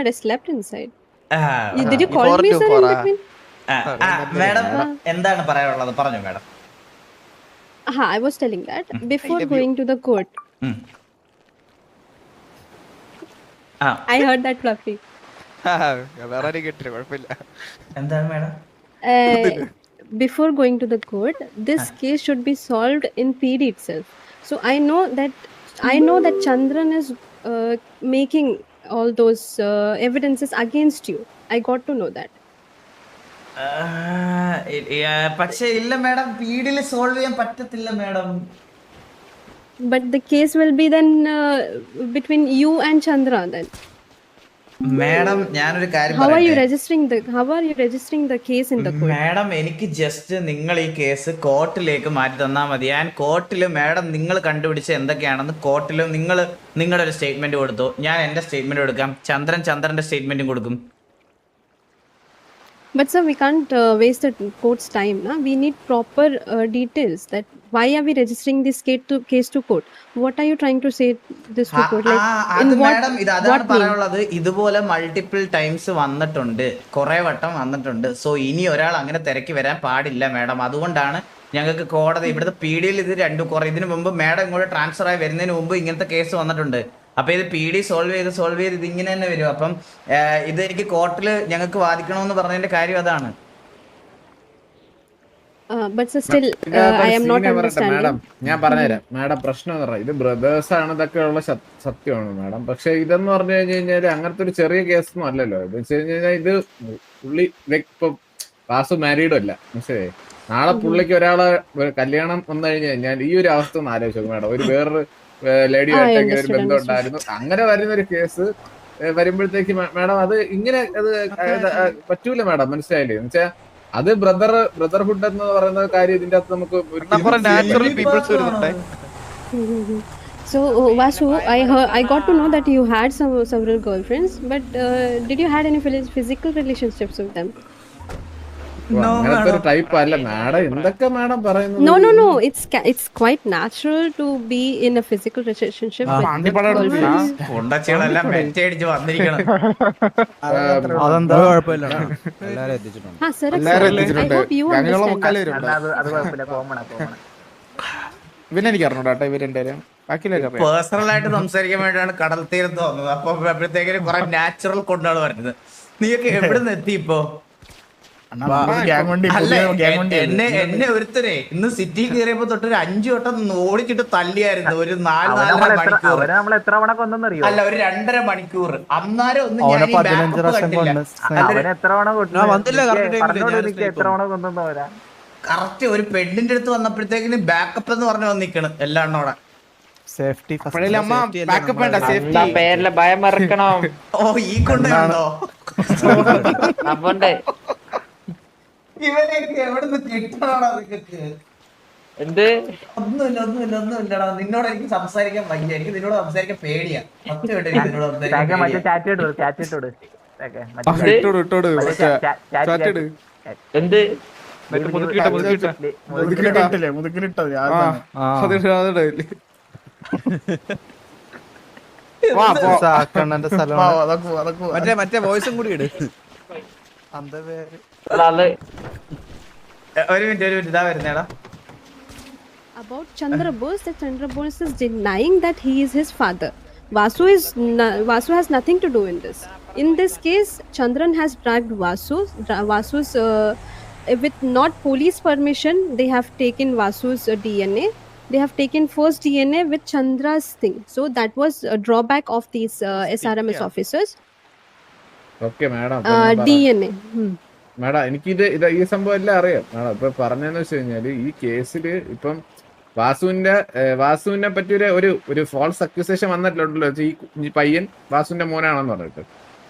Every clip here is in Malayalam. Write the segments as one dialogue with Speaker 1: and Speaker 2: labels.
Speaker 1: I slept inside.
Speaker 2: Ah,
Speaker 1: Did you call me, sir, in between?
Speaker 2: madam, എന്താണ് പറയാനുള്ളത് പറഞ്ഞു madam.
Speaker 1: I was telling that before going to the court. I heard that Fluffy.
Speaker 2: എന്താണ് madam?
Speaker 1: Before going to the court, this case should be solved in PD itself. So I know that Chandran is making all those evidences against you. I got to know that.
Speaker 2: പക്ഷെ ഇല്ല മാഡം പീഡിയിൽ സോൾവ് ചെയ്യാൻ പറ്റത്തില്ല madam.
Speaker 1: But the case will be then between you and Chandra then.
Speaker 2: Madam ഞാനൊരു കാര്യം
Speaker 1: How are you registering the case in the court?
Speaker 2: Madam എനിക്ക് ജസ്റ്റ് നിങ്ങൾ ഈ കേസ് കോർട്ടിലേക്ക് മാറ്റി തന്നാൽ മതി. ഞാൻ കോർട്ടിൽ മാഡം നിങ്ങൾ കണ്ടുപിടിച്ച എന്തൊക്കെയാണെന്ന് കോർട്ടിൽ നിങ്ങൾ നിങ്ങളുടെ ഒരു സ്റ്റേറ്റ്മെന്റ് കൊടുത്തു, ഞാൻ എൻ്റെ സ്റ്റേറ്റ്മെന്റ് കൊടുക്കാം, ചന്ദ്രന്റെ സ്റ്റേറ്റ്മെന്റും കൊടുക്കും.
Speaker 1: But sir, we can't waste the court's time. Na? We need proper details. That why are we registering this case to court? What are you trying to say this to court?
Speaker 2: Madam ഇത് അതാണ് പറയാനുള്ളത്. ഇതുപോലെ മൾട്ടിപ്പിൾ ടൈംസ് വന്നിട്ടുണ്ട്, കുറെ വട്ടം വന്നിട്ടുണ്ട്. സോ ഇനി ഒരാൾ അങ്ങനെ തിരക്കി വരാൻ പാടില്ല മാഡം. അതുകൊണ്ടാണ് ഞങ്ങൾക്ക് കോടതി ഇവിടുത്തെ PD-യിൽ ഇത് ഇതിനു മുമ്പ് മാഡം ഇങ്ങോട്ട് ട്രാൻസ്ഫർ ആയി വരുന്നതിന് മുമ്പ് ഇങ്ങനത്തെ കേസ് വന്നിട്ടുണ്ട്. അപ്പൊ ഇത് PD സോൾവ് ചെയ്ത് ഇത് ഇങ്ങനെ തന്നെ വരും. അപ്പം ഇത് എനിക്ക് കോർട്ടിൽ ഞങ്ങൾക്ക് വാദിക്കണമെന്ന് പറഞ്ഞതിന്റെ കാര്യം അതാണ്.
Speaker 1: But still, I am not understanding.
Speaker 3: Madam ഞാൻ പറഞ്ഞുതരാം. മാഡം പ്രശ്നം എന്ന് പറഞ്ഞാൽ ഇത് ബ്രദേഴ്സ് ആണ്, ഇതൊക്കെ ഉള്ള സത്യമാണ് മാഡം. പക്ഷെ ഇതെന്ന് പറഞ്ഞു കഴിഞ്ഞാല് അങ്ങനത്തെ ഒരു ചെറിയ കേസൊന്നും അല്ലല്ലോ. ഇത് വെച്ച് കഴിഞ്ഞാൽ ഇത് പുള്ളി ഇപ്പൊ വാസു മാരീഡും അല്ല, മനസ്സിലായി. നാളെ പുള്ളിക്ക് ഒരാളെ കല്യാണം വന്നു കഴിഞ്ഞു കഴിഞ്ഞാൽ ഈ ഒരു അവസ്ഥ ഒന്ന് ആലോചിച്ചു മാഡം. ഒരു വേറൊരു ലേഡിയായിട്ട് ഇങ്ങനെ ഒരു ബന്ധം ഉണ്ടായിരുന്നു, അങ്ങനെ വരുന്ന ഒരു കേസ് വരുമ്പോഴത്തേക്ക് മാഡം അത് ഇങ്ങനെ അത് പറ്റൂല മാഡം, മനസ്സിലായില്ലേ? എന്ന് വെച്ചാൽ അത് ബ്രദർഹുഡ് എന്ന് പറയുന്ന കാര്യം ഇതിന്റെ അകത്ത് നമുക്ക്
Speaker 1: So Vasu, I got to know that you had several girlfriends, but did you had any physical relationships with them?
Speaker 3: അങ്ങനത്തെ ഒരു ടൈപ്പ് അല്ല മാഡം. എന്തൊക്കെ മാഡം പറയുന്നത്?
Speaker 1: No, it's quite natural to be in a physical relationship with girlfriends. Sir, I hope you understand.
Speaker 4: ഇവനെനിക്ക് അറിഞ്ഞൂടാട്ടോ, ഇവരെന്തായാലും
Speaker 2: പേഴ്സണൽ ആയിട്ട് സംസാരിക്കാൻ വേണ്ടിയാണ് കടൽ തീരത്ത് വന്നത്. അപ്പൊ അപ്പോഴത്തേക്കും കുറെ നാച്ചുറൽ കൊണ്ടാണ് വരുന്നത്. നീയൊക്കെ എവിടെ നിന്ന് എത്തി ഇപ്പോ? എന്നെ ഒരുത്തരെ ഇന്ന് സിറ്റി കയറിയപ്പോ തൊട്ടൊരു 5 വട്ടം ഓടിച്ചിട്ട് തല്ലിയായിരുന്നു. ഒരു 4-4.5 മണിക്കൂർ അല്ല, ഒരു 2.5 മണിക്കൂർ. അന്നാരം ഒന്നും കറക്റ്റ് ഒരു പെണ്ണിന്റെ അടുത്ത് വന്നപ്പോഴത്തേക്കിന് ബാക്കപ്പ് എന്ന് പറഞ്ഞു വന്നിക്കണം എല്ലാണ്ണോടെ. ഓ ഈ കൊണ്ടോ ഇവനെയൊക്കെ എവിടുന്ന് കിട്ടണോടാ നിങ്ങക്ക്? ഒന്നുമില്ലടാ. നിന്നോട് എനിക്ക് സംസാരിക്കാൻ വയ്യ, എനിക്ക് നിന്നോട് സംസാരിക്കാൻ പേടിയാ.
Speaker 4: മറ്റേ വോയിസും കൂടി ഇട്.
Speaker 2: ഒരു മിനിറ്റ് ഇതാ വരുന്നേടാ.
Speaker 1: About Chandra Bose, that Chandra Bose is denying that he is his father. Vasu has nothing to do in this. In this case, Chandran has dragged Vasu's with not police permission. They have taken Vasu's DNA. They have taken first DNA with Chandra's thing. So that was a drawback of these SRMS officers.
Speaker 3: Okay madam.
Speaker 1: DNA.
Speaker 3: Madam എനിക്കിത് ഈ സംഭവം എല്ലാം അറിയാം മാഡം. ഇപ്പൊ പറഞ്ഞതെന്ന് വെച്ച് കഴിഞ്ഞാല് ഈ കേസില് ഇപ്പം വാസുവിനെ പറ്റി ഒരു ഫോൾസ് അക്യൂസേഷൻ വന്നിട്ടുണ്ടല്ലോ. ഈ പയ്യൻ വാസുവിന്റെ മോനാണെന്ന് പറഞ്ഞിട്ട്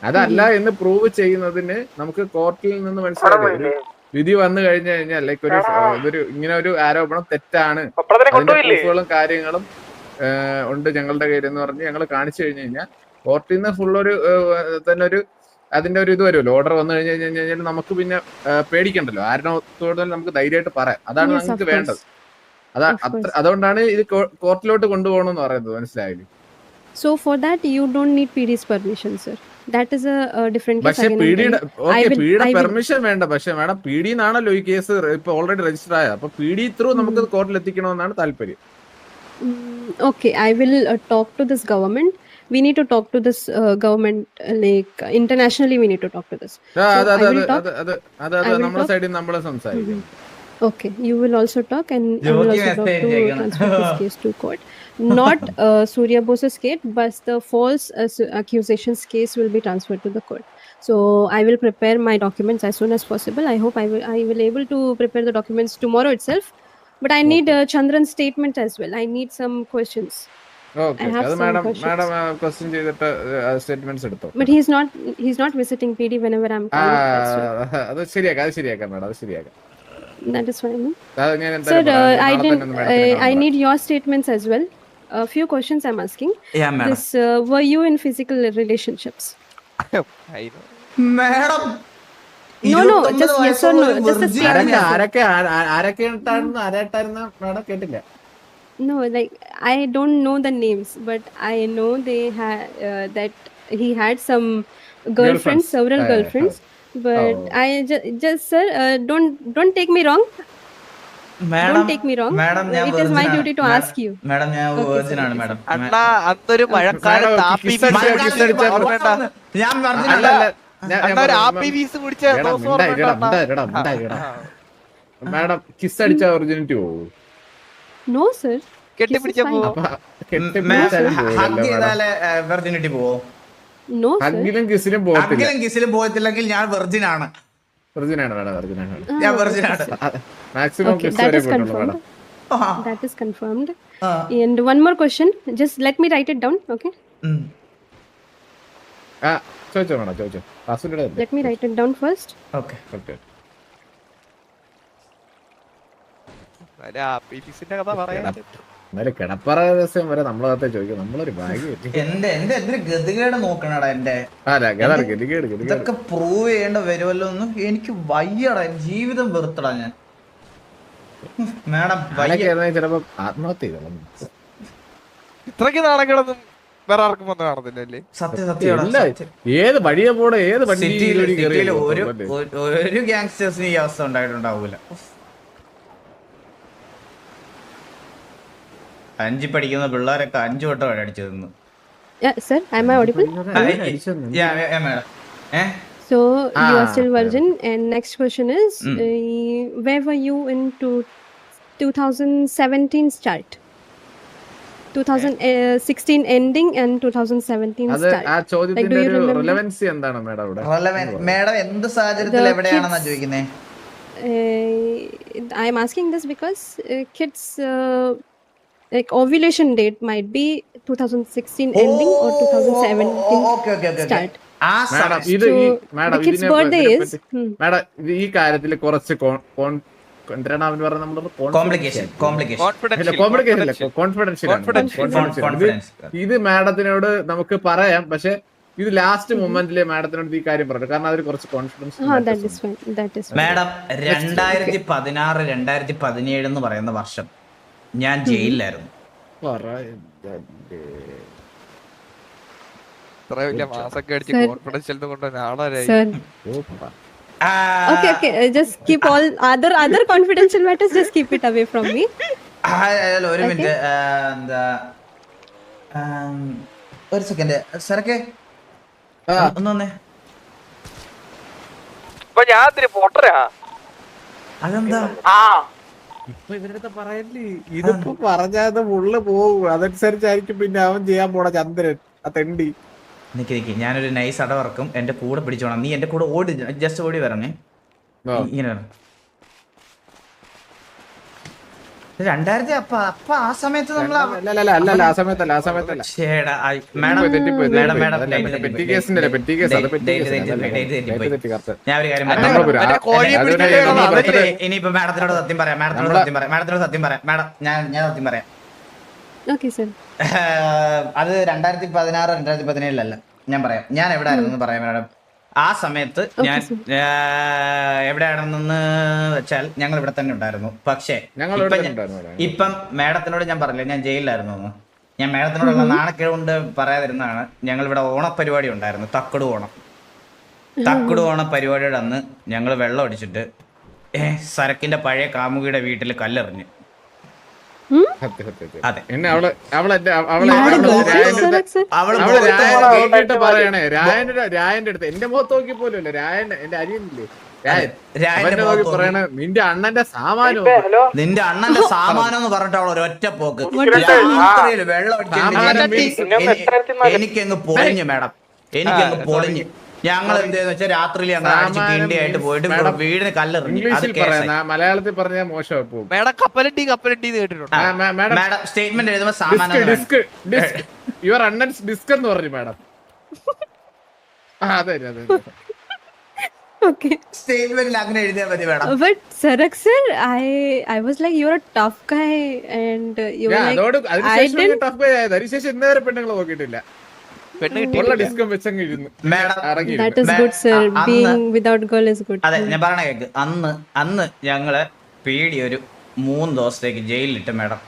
Speaker 3: അതല്ല എന്ന് പ്രൂവ് ചെയ്യുന്നതിന് നമുക്ക് കോർട്ടിൽ നിന്ന് മനസ്സിലായി വിധി വന്നു കഴിഞ്ഞു കഴിഞ്ഞാൽ ലൈക്ക് ഇതൊരു ഇങ്ങനെ ഒരു ആരോപണം തെറ്റാണ്, അതിന്റെ പ്രൂഫുകളും കാര്യങ്ങളും ഉണ്ട് ഞങ്ങളുടെ കയ്യിൽ എന്ന് പറഞ്ഞ് ഞങ്ങൾ കാണിച്ചു കഴിഞ്ഞു കഴിഞ്ഞാൽ കോർട്ടിൽ നിന്ന് ഫുൾ തന്നെ അതിന്റെ ഒരു ഇത് വരുമല്ലോ. ഓർഡർ വന്നു കഴിഞ്ഞു കഴിഞ്ഞാൽ നമുക്ക് പിന്നെ പേടിക്കണ്ടല്ലോ, ആരോട് നമുക്ക് ധൈര്യമായിട്ട് പറയാം. അതാണ് നമുക്ക് വേണ്ടത്. അതുകൊണ്ടാണ് ഇത് കോർട്ടിലോട്ട് കൊണ്ടുപോകണമെന്ന് പറയുന്നത്, മനസ്സിലായില്ലേ?
Speaker 1: So for that you don't need PD's permission, sir. that is a different case.
Speaker 3: പക്ഷെ
Speaker 1: Again, I'm
Speaker 3: പിടിയുടെ
Speaker 1: telling you. I
Speaker 3: okay
Speaker 1: will-
Speaker 3: പിടിയുടെ
Speaker 1: I will-
Speaker 3: permission വേണ്ട. പക്ഷെ മാഡം പിടി എന്നാണല്ലോ ഈ കേസ് ഇപ്പൊ ഓൾറെഡി രജിസ്റ്റർ ആയത്. അപ്പൊ പിടി ത്രൂ നമുക്ക് കോർട്ടിൽ എത്തിക്കണമെന്നാണ് താല്പര്യം.
Speaker 1: Okay, I will talk to this government. We need to talk to this government, like internationally. We need to talk to this.
Speaker 3: ആ, അത്
Speaker 1: So
Speaker 3: അത്
Speaker 1: I
Speaker 3: അത്
Speaker 1: will talk.
Speaker 3: അത് അത് അത്
Speaker 1: I
Speaker 3: അത്
Speaker 1: will
Speaker 3: നമ്മുടെ
Speaker 1: talk.
Speaker 3: സൈഡിൽ നമ്മൾ സംസാരിക്കും.
Speaker 1: Okay, you will also talk, and I will
Speaker 2: Jyoti
Speaker 1: also talk
Speaker 2: message
Speaker 1: to
Speaker 2: cheyana.
Speaker 1: transfer this case to court. Not Surya Bose's case, but the false accusations case will be transferred to the court. So I will prepare my documents as soon as possible. I hope I will able to prepare the documents tomorrow itself. But I need Chandran's statement as well. I need some questions.
Speaker 3: Okay
Speaker 1: I have
Speaker 3: അത്
Speaker 1: some
Speaker 3: മാഡം
Speaker 1: questions.
Speaker 3: ക്വസ്റ്റ്യൻ ചെയ്തിട്ട് സ്റ്റേറ്റ്മെന്റ്സ് എടുത്തോ.
Speaker 1: But he's not visiting PD whenever I'm
Speaker 3: ആ
Speaker 1: coming. That's why.
Speaker 3: അത് ശരിയാക്കാം മാഡം, അത് ശരിയാക്കാം.
Speaker 1: That is fine. No?
Speaker 3: അത് ഞാൻ
Speaker 1: Sir,
Speaker 3: എന്തായാലും പറയാം.
Speaker 1: I
Speaker 3: നാളെ
Speaker 1: didn't.
Speaker 3: തന്നെ ഒന്ന് മാഡത്തിനെ
Speaker 1: I
Speaker 3: കാണാം.
Speaker 1: need your statements as well. A few questions I'm asking.
Speaker 2: Yeah, madam.
Speaker 1: This were you in physical relationships?
Speaker 2: Madam
Speaker 1: No, just yes or no. Just a statement.
Speaker 3: ആരൊക്കെ ആരായിട്ടായിരുന്ന മാഡം കേട്ടില്ല.
Speaker 1: No, like I don't know the names, but I know they had that he had some girlfriends,
Speaker 3: Girlfriends.
Speaker 1: several girlfriends. But
Speaker 3: Oh.
Speaker 1: I just sir, don't take me wrong.
Speaker 2: Madam
Speaker 1: Don't take me wrong.
Speaker 2: Madam ഞാൻ
Speaker 1: It is my duty to ask you.
Speaker 2: Madam ഞാൻ
Speaker 1: Okay,
Speaker 2: വെർജിൻ
Speaker 1: sir.
Speaker 2: ആണ് മാഡം.
Speaker 5: അണ്ണാ അന്നൊരു മഴക്കാലം
Speaker 3: Madam,
Speaker 5: താപ്പി
Speaker 3: kiss അടിച്ച- kiss അടിച്ച-
Speaker 2: ഞാൻ virgin
Speaker 3: അല്ല,
Speaker 2: ആണ്.
Speaker 3: അല്ല,
Speaker 5: അണ്ണാ ഒരു ആപ്പി വീസ് പിടിച്ച ദിവസം ഓർമ്മയുണ്ടോ അണ്ണാ?
Speaker 3: മാഡം കിസ് അടിച്ച ഒറിജിനിറ്റി പോകും.
Speaker 1: No, sir.
Speaker 5: കെട്ടിപ്പിടിച്ച
Speaker 1: Kiss is fine.
Speaker 5: പോവും.
Speaker 3: അപ്പൊ കെട്ടിപ്പിടിച്ചാലും
Speaker 2: ഹഗ്
Speaker 3: പോവില്ല
Speaker 2: ചെയ്താലേ വെർജിനിറ്റി പോവോ?
Speaker 1: No, sir.
Speaker 3: ഹഗ്ഗിലും കിസിലും പോകത്തില്ല.
Speaker 2: ഹഗ്ഗിലും കിസിലും പോകത്തില്ലെങ്കിൽ ഞാൻ വെർജിൻ ആണ്.
Speaker 3: ഒറിജിനാണ് മാഡം, ഒറിജിനാണ്.
Speaker 2: ഞാൻ വെർജിൻ ആണ്.
Speaker 3: മാക്സിമം
Speaker 1: Okay,
Speaker 3: കിസ്
Speaker 1: that
Speaker 3: വരെ
Speaker 1: is
Speaker 3: പോയിട്ടുള്ളൂ
Speaker 1: confirmed.
Speaker 3: Madam.
Speaker 1: That is confirmed.
Speaker 2: ആ.
Speaker 1: And one more question. Just let me write it down, okay?
Speaker 2: ഉം.
Speaker 3: ആ ചോദിച്ചോ മാഡം, ചോദിച്ചോ. വാസുവിന്റെ അല്ലേ?
Speaker 1: Let me write it down first.
Speaker 2: Okay.
Speaker 3: Okay.
Speaker 5: ഒരു ആപ്പി വീസിന്റെ കഥ പറയാൻ
Speaker 3: എന്നാലും കിടപ്പറ രഹസ്യം വരെ നമ്മളകത്തെ ചോദിക്കും. നമ്മളൊരു ഭാഗ്യം.
Speaker 2: എന്റെ എന്തൊരു ഗതികേട് നോക്കണടാ എന്റെ.
Speaker 3: അല്ല ഗതാർ ഗതികേട് ഗതികേട്.
Speaker 2: ഇതൊക്കെ പ്രൂവ് ചെയ്യേണ്ട വരുമല്ലോ എന്ന് എനിക്ക് വയ്യടാ. ജീവിതം വെറുത്തടാ ഞാൻ. മാഡം വയ്യ.
Speaker 3: ആരൊക്കെ ചിലപ്പോ ആത്മഹത്യ ചെയ്തോളും.
Speaker 5: ഇത്രയ്ക്ക് നാണങ്ങളൊന്നും വേറെ ആർക്കും വന്ന് കാണുന്നില്ലല്ലേ?
Speaker 2: സത്യം
Speaker 3: ഇല്ല, ഏത് വഴിയെ പോടെ ഏത് വണ്ടി
Speaker 2: സിറ്റിയിൽ
Speaker 3: കയറി
Speaker 2: ഒരു ഗ്യാങ്സ്റ്റേഴ്സിന് ഈ അവസ്ഥ ഉണ്ടായിട്ടുണ്ടാവൂല. അഞ്ചി പഠിക്കുന്ന പിള്ളേരൊക്കെ 5 വട്ടം അടിച്ചു തിന്നു.
Speaker 1: Yeah, sir. Am I audible? So you are still virgin. And next question is, where were you in 2017 start? 2016 ending and 2017
Speaker 3: അത്
Speaker 1: start.
Speaker 3: ആ
Speaker 1: Like, do
Speaker 3: ചോദ്യത്തിന്റെ
Speaker 1: you
Speaker 3: ഒരു
Speaker 1: remember?
Speaker 3: റിലവൻസി എന്താണ് മാഡം അവിടെ?
Speaker 2: മേഡം എന്ത് സാഹചര്യത്തിൽ
Speaker 1: The
Speaker 2: എവിടെയാണെന്നാ
Speaker 1: kids-
Speaker 2: ചോദിക്കുന്നേ?
Speaker 1: I am asking this because kids like ovulation date might be 2016 ending or 2017 start.
Speaker 2: ആ
Speaker 3: മാഡം
Speaker 2: സമയം
Speaker 3: ഇത്
Speaker 1: So,
Speaker 3: ഈ madam
Speaker 1: the kid's birthday is.
Speaker 3: Madam ഇത് ഈ കാര്യത്തിൽ കുറച്ച് എന്തിനാണ് അവൻ പറഞ്ഞത്? നമ്മള്
Speaker 2: കോംപ്ലിക്കേഷൻ
Speaker 3: കോൺഫിഡൻഷ്യൽ ഇത് മാഡത്തിനോട് നമുക്ക് പറയാം. പക്ഷെ ഇത് ലാസ്റ്റ് മൊമെന്റിലെ മാഡത്തിനോട് ഈ കാര്യം പറഞ്ഞു. കാരണം അതിൽ കുറച്ച് confidence.
Speaker 1: That is fine. That is fine.
Speaker 2: Madam 2016 2017 എന്ന് പറയുന്ന വർഷം ഞാൻ ജയിലിലായിരുന്നു.
Speaker 5: ഇത്ര വലിയ മാസൊക്കെ അടിച്ച്
Speaker 1: Sir.
Speaker 5: കോൺഫിഡൻഷ്യൽ കൊണ്ട് നാളായി.
Speaker 1: Sir. Okay. Just keep all other confidential matters. Just keep it away from me.
Speaker 2: ഒരു മിനിറ്റ്. എന്താ ഒരു സെക്കൻഡ് സരക്കെ ഒന്ന് വന്നേ.
Speaker 5: അപ്പൊ ഞാൻ ഇത്തിരി പൊട്ടരാ.
Speaker 2: അതെന്താ?
Speaker 3: ഇപ്പൊ ഇവരുടെ പറയല്ലേ, ഇതിപ്പോ പറഞ്ഞത് ഉള്ളു പോകും. അതനുസരിച്ചായിരിക്കും പിന്നെ അവൻ ചെയ്യാൻ പോണ ചന്ദ്രൻ ആ തെണ്ടി.
Speaker 2: നിക്ക് ഞാനൊരു നൈസ് അടവർക്കും എന്റെ കൂടെ പിടിച്ചോണം. നീ എന്റെ കൂടെ ഓടി, ജസ്റ്റ് ഓടി വരണേ. ഇങ്ങനെ 2000 അപ്പൊ ആ സമയത്ത് നമ്മൾ
Speaker 3: അല്ല ആ സമയത്തല്ല
Speaker 2: ഞാൻ ഒരു കാര്യം
Speaker 5: മറ്റേ കോഴി പിടിച്ചിട്ട് അതല്ലേ?
Speaker 2: ഇനിയിപ്പോ മാഡത്തിനോട് സത്യം പറയാം. മാഡത്തിനോട് സത്യം പറയാം. മാഡം ഞാൻ സത്യം പറയാം.
Speaker 1: Okay, sir.
Speaker 2: അത് 2016 2017 ഞാൻ പറയാം. ഞാൻ എവിടെ ആയിരുന്നു പറയാം മാഡം. ആ സമയത്ത് ഞാൻ എവിടെയാണെന്ന് വെച്ചാൽ ഞങ്ങൾ ഇവിടെ തന്നെ ഉണ്ടായിരുന്നു. പക്ഷേ ഇപ്പം മാഡത്തിനോട് ഞാൻ പറഞ്ഞില്ല ഞാൻ ജയിലിലായിരുന്നു. ഞാൻ മേഡത്തിനോടുള്ള നാണക്കേട് കൊണ്ട് പറയാതിരുന്നതാണ്. ഞങ്ങൾ ഇവിടെ ഓണപരിപാടി ഉണ്ടായിരുന്നു, തക്കട് ഓണം. തക്കട് ഓണ പരിപാടിയുടെ അന്ന് ഞങ്ങൾ വെള്ളം അടിച്ചിട്ട് സരക്കിന്റെ പഴയ കാമുകിയുടെ വീട്ടിൽ കല്ലെറിഞ്ഞു. അതെ,
Speaker 3: എന്നെ അവളെ പറയണേ രായന്റെ അടുത്ത് എന്റെ മുഖത്ത് നോക്കി പോലുമല്ല, രായന്റെ എന്റെ അരിയനില്ലേ പറയണ നിന്റെ അണ്ണന്റെ സാമാനം,
Speaker 2: നിന്റെ അണ്ണന്റെ സാമാനം എന്ന് പറഞ്ഞിട്ട് അവൾ ഒരൊറ്റ പോക്ക് രാത്രിയിൽ വെള്ളം എനിക്കങ്ങ് പൊളിഞ്ഞു മേഡം, എനിക്കങ്ങ് പൊളിഞ്ഞു. ഞങ്ങൾ എന്തെന്ന് വെച്ചാൽ രാത്രിയിൽ ഞങ്ങൾ അടിച്ച് കിണ്ടിയായിട്ട് പോയിട്ട് വീടിന് കല്ലെറിഞ്ഞു.
Speaker 3: മലയാളത്തിൽ പറഞ്ഞാൽ മോശം.
Speaker 5: മേഡം കപ്പലണ്ടി കേട്ടിട്ടുണ്ട്.
Speaker 2: മേഡം സ്റ്റേറ്റ്മെന്റ് എഴുതുമ്പോ സാമാനം
Speaker 3: യുവർ അണ്ണൻസ് ഡിസ്ക് എന്ന് പറഞ്ഞു മേഡം. അതെ അതെ
Speaker 1: Okay.
Speaker 2: സ്റ്റേറ്റ്മെന്റിൽ അങ്ങനെ എഴുതിയാൽ മതി madam.
Speaker 1: But Sarak sir, I was like, you're a tough guy, and you were like, I didn't.
Speaker 3: അതിനുശേഷം ഇന്നേവരെ പെണ്ണുങ്ങൾ നോക്കിയിട്ടില്ല. ഡിസ്കം വെച്ചങ്ങ് ഇരുന്നു.
Speaker 1: That is good, sir. Being without girl is good.
Speaker 2: അതെ, ഞാൻ പറയണ കേക്ക്. അന്ന് ഞങ്ങള് പേടി ഒരു 3 ദിവസത്തേക്ക് ജയിലിലിട്ട് മേഡം.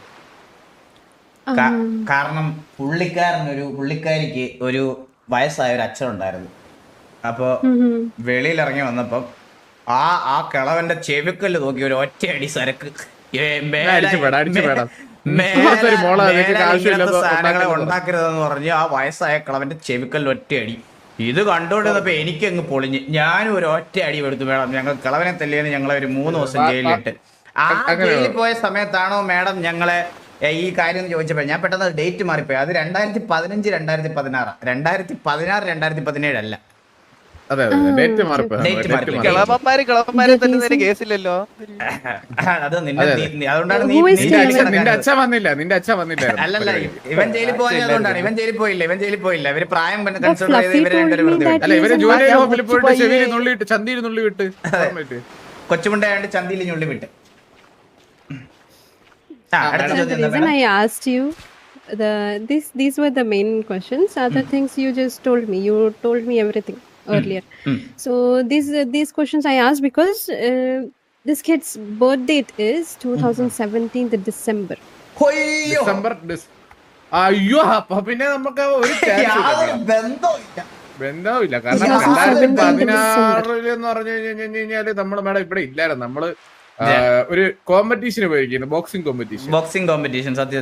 Speaker 2: കാരണം പുള്ളിക്കാരിക്ക് ഒരു വയസ്സായ ഒരു അച്ഛൻ ഉണ്ടായിരുന്നു. അപ്പൊ വെളിയിലിറങ്ങി വന്നപ്പം ആ കിളവന്റെ ചെവിക്കല്ല് നോക്കി ഒരു ഒറ്റയടി സരക്ക് സാധനങ്ങളെ ഉണ്ടാക്കരുതെന്ന് പറഞ്ഞ് ആ വയസ്സായ കിളവന്റെ ചെവിക്കല്ല് ഒറ്റയടി. ഇത് കണ്ടുകൊണ്ടിരുന്നപ്പോ എനിക്കങ്ങ് പൊളിഞ്ഞ് ഞാനും ഒരു ഒറ്റ അടി എടുത്തു മേഡം. ഞങ്ങൾ കിളവനെ തല്ലിയെന്ന് ഞങ്ങളെ ഒരു 3 ദിവസം ജയിലിലിട്ട്. ആ ജയിലിൽ പോയ സമയത്താണോ മേഡം ഞങ്ങളെ ഈ കാര്യം ചോദിച്ചപ്പോ ഞാൻ പെട്ടെന്ന് ഡേറ്റ് മാറിപ്പോയി. അത് 2015 2016 2017 അല്ല.
Speaker 5: കേസില്ലല്ലോ.
Speaker 2: അത് അതുകൊണ്ടാണ്
Speaker 3: നിന്റെ അച്ഛൻ വന്നില്ല.
Speaker 2: അല്ലല്ല, ഇവൻ ജയിലിൽ പോയതുകൊണ്ടാണ്. ഇവൻ ജയിലിൽ പോയില്ല. ഇവര് പ്രായം കൺസിഡർ ചെയ്ത് ഇവരെ കൊച്ചുമുണ്ടായോണ്ട് ചന്തിയിൽ ഞുള്ളി വിട്ട്.
Speaker 1: The reason I asked you, these were the main questions. Other things you just told me. You told me everything earlier. So these questions I asked because this kid's birth date is 2017 December.
Speaker 3: അയ്യോ, അപ്പൊ പിന്നെ നമുക്ക് ഒരു ബന്ധമില്ല. കാരണം 2016 എന്ന് പറഞ്ഞു കഴിഞ്ഞാല് നമ്മള് മേഡം ഇവിടെ ഇല്ലായിരുന്നു. നമ്മള് ഒരു കോമ്പറ്റീഷന് പോയിരിക്കുന്നു, ബോക്സിംഗ് കോമ്പറ്റീഷൻ.
Speaker 2: സത്യം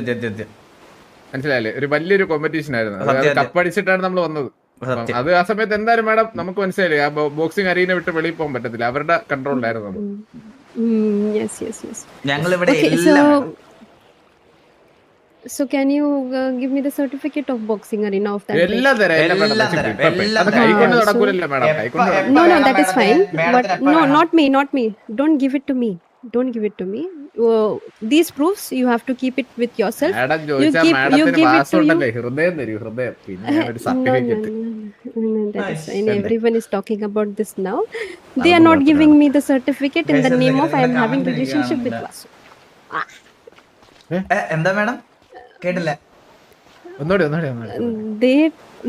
Speaker 3: മനസ്സിലായില്ലേ? ഒരു വലിയൊരു കോമ്പറ്റീഷൻ ആയിരുന്നു. കപ്പടിച്ചിട്ടാണ് നമ്മൾ വന്നത്. അത് ആ സമയത്ത് എന്തായാലും മാഡം നമുക്ക് മനസ്സിലായില്ലേ, ആ ബോക്സിംഗ് അരീന വിട്ട് വെളിയിൽ പോകാൻ പറ്റത്തില്ല. അവരുടെ കൺട്രോളിലായിരുന്നു നമ്മൾ.
Speaker 1: So can you give me the certificate of boxing arena of that?
Speaker 3: എല്ലാം തരാം. കൈകൊണ്ട് നടക്കൂലല്ലോ madam.
Speaker 1: No, that is fine. But no, not me. Don't give it to me. These proofs you have to keep it with yourself. You give it to you.
Speaker 3: ഹൃദയം പിന്നെ ഒരു certificate.
Speaker 1: That is fine. Everyone is talking about this now. They are not giving me the certificate in the name of I am having relationship with Vasu.
Speaker 2: എന്താ മേഡം കേട്ടില്ല?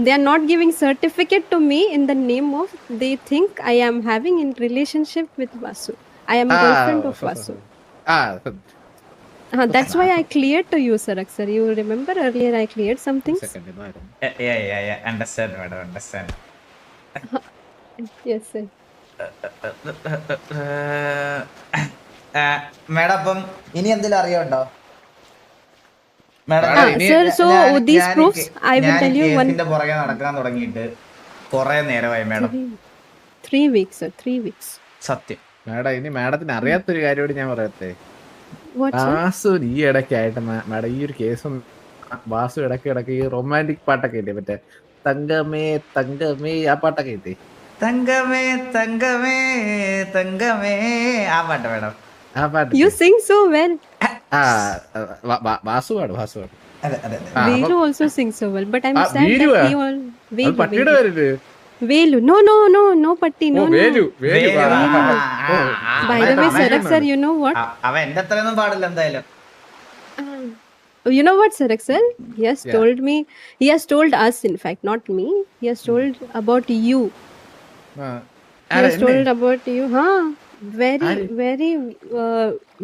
Speaker 1: They are not giving certificate to me in the name of they think I am having in relationship with Vasu. I am girlfriend of Vasu. That's why I cleared to you, Sarak sir. You remember earlier I cleared some things?
Speaker 2: Yeah. Understand, madam. Understand.
Speaker 1: Yes, sir.
Speaker 2: Madam അപ്പം ഇനി എന്തെങ്കിലും അറിയാണ്ടോ?
Speaker 1: Sir, so these proofs I will tell you one.
Speaker 2: പുറകെ നടക്കാൻ തുടങ്ങിയിട്ട് കുറെ നേരമായി മേഡം.
Speaker 1: 3 weeks, sir. 3 weeks.
Speaker 2: സത്യം
Speaker 3: മാഡം, ഇനി മാഡത്തിന് അറിയാത്തൊരു കാര്യമോട് ഞാൻ പറയട്ടെ.
Speaker 1: What, sir?
Speaker 3: വാസു ഈ ഇടയ്ക്കായിട്ട് മാഡം ഈ ഒരു കേസും വാസു ഇടയ്ക്ക് ഈ റൊമാൻറ്റിക് പാട്ടൊക്കെ ഇല്ലേ, മറ്റേ തങ്കമേ ആ പാട്ടൊക്കെ ഇല്ലേ?
Speaker 2: തങ്കമേ ആ പാട്ട് മേഡം.
Speaker 3: ആ പാട്ട്
Speaker 1: You sing so well.
Speaker 3: Vasu പാടും.
Speaker 2: അതെ
Speaker 1: Velu also sings so well, but I'm sad that he all
Speaker 3: പട്ടിയുടെ പേരില്
Speaker 1: Velu. No patti. No.
Speaker 3: Velu.
Speaker 1: By the way, Sarak sir, you know what?
Speaker 2: അവ എന്റെ അത്രയൊന്നും പാടില്ല എന്തായാലും.
Speaker 1: You know what, Sarak sir? He has told me. He has told us, in fact, not me. He has told about you. He has told about you,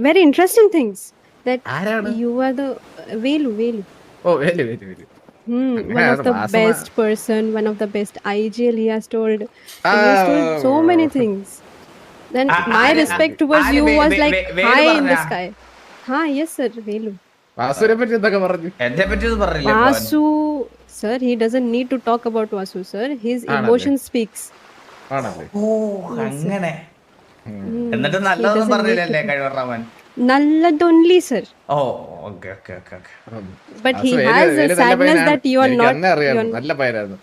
Speaker 1: very interesting things. That you are the Velu.
Speaker 3: ഓ very very very
Speaker 1: One of the best person, one of the best IGL he has told. He has told so many things. Then my respect towards you was like high in the sky. Yes sir, Velu.
Speaker 3: വാസുവിനെ പറ്റി എന്തൊക്കെ പറഞ്ഞു?
Speaker 2: എന്നെ പറ്റി ഒന്നും പറഞ്ഞില്ല ഇപ്പൊ അവൻ.
Speaker 1: Vasu, sir, he doesn't need to talk about Vasu, sir. His emotion speaks.
Speaker 3: ആണല്ലേ?
Speaker 2: ഓ അങ്ങനെ എന്നിട്ട് നല്ലതൊന്നും പറഞ്ഞില്ലല്ലേ കഴിവറാമൻ?
Speaker 1: Nallad only, sir.
Speaker 2: ഓ okay okay okay okay.
Speaker 1: But he has a sadness that you are not.
Speaker 3: അറിയാം, നല്ല പയ്യനായിരുന്നു.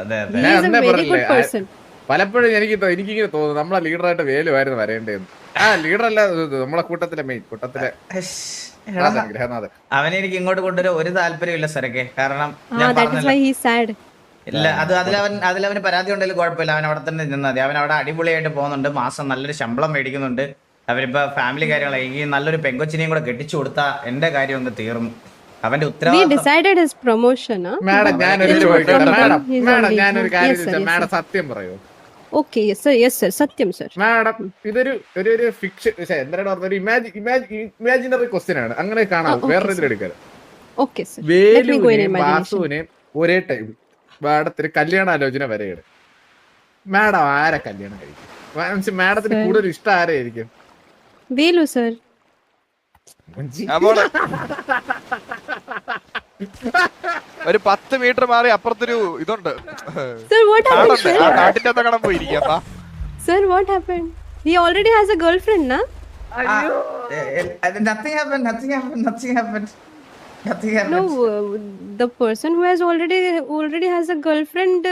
Speaker 2: അതെ അതെ.
Speaker 1: He is a very good person.
Speaker 3: പലപ്പോഴും എനിക്കിങ്ങനെ തോന്നുന്നു നമ്മളെ ലീഡറായിട്ട് വേലുമായിരുന്നു വരേണ്ടതെന്ന്. ആ ലീഡർ അല്ല, നമ്മളെ കൂട്ടത്തിലെ മെയിൻ കൂട്ടത്തിലെ ഗ്രഹനാഥൻ.
Speaker 2: അവനെ എനിക്ക് ഇങ്ങോട്ട് കൊണ്ടുവരാൻ ഒരു താല്പര്യമില്ല സരക്കെ. കാരണം ഞാൻ
Speaker 1: That is
Speaker 2: പറഞ്ഞില്ല
Speaker 1: why he's sad.
Speaker 2: ഇല്ല, അതിലവന് പരാതി ഉണ്ടെങ്കിലും കുഴപ്പമില്ല. അവൻ അവിടെ തന്നെ നിന്നാൽ മതി. അവൻ അവിടെ അടിപൊളിയായിട്ട് പോകുന്നുണ്ട്, മാസം നല്ലൊരു ശമ്പളം മേടിക്കുന്നുണ്ട്. അവരിപ്പോ ഫാമിലി കാര്യങ്ങളായി ഈ നല്ലൊരു പെങ്കൊച്ചിനെയും കൂടെ കെട്ടിച്ചു കൊടുത്താ എന്റെ കാര്യം ഒന്ന് തീർന്നു. അവന്റെ
Speaker 1: We
Speaker 2: ഉത്തരവാദിത്തം.
Speaker 1: decided his promotion.
Speaker 3: മാഡം ഞാനൊരു
Speaker 1: He's
Speaker 3: ചോദിക്കട്ടെ?
Speaker 1: from the
Speaker 3: madam
Speaker 1: company. He's
Speaker 3: madam
Speaker 1: only-
Speaker 3: ഞാനൊരു കാര്യം
Speaker 1: Yes, sir,
Speaker 3: ചോദിച്ചാൽ
Speaker 1: yes,
Speaker 3: മാഡം
Speaker 1: sir.
Speaker 3: സത്യം പറയൂ.
Speaker 1: Okay, yes sir, Satyam sir.
Speaker 3: Madam ഇതൊരു ഒരു ഫിക്ഷൻ എന്താണ് പറഞ്ഞ ഇമാജിനറി ക്വസ്റ്റ്യൻ ആണ്, അങ്ങനെ കാണാം.
Speaker 1: okay,
Speaker 3: വേറെ ഇതിലെടുക്കാൻ
Speaker 1: Okay sir. Let me go in
Speaker 3: വേലുവിനെയും
Speaker 1: imagination.
Speaker 3: വാസുവിനെയും ഒരേ ടൈം മാഡത്തിന് കല്യാണാലോചന വരെയാണ്. മാഡം ആരെ കല്യാണം കഴിക്കും? മാഡത്തിന്
Speaker 1: Sir.
Speaker 3: കൂടുതൽ ഇഷ്ടം ആരായിരിക്കും?
Speaker 1: Velu sir.
Speaker 5: ഒരു 10 മീറ്റർ മാറി അപ്പുറത്തൊരു ഇതുണ്ട്,
Speaker 1: Sir, what happened,
Speaker 5: കാടുണ്ട്.
Speaker 1: sir?
Speaker 5: ആ കാട്ടിന്റെ അകത്ത് കടം പോയിരിക്കാം.
Speaker 1: Sir, what happened? He already has a girlfriend, na?
Speaker 2: Nothing happened, nothing happened, nothing happened. Nothing happened.
Speaker 1: No, the person who has already has a girlfriend.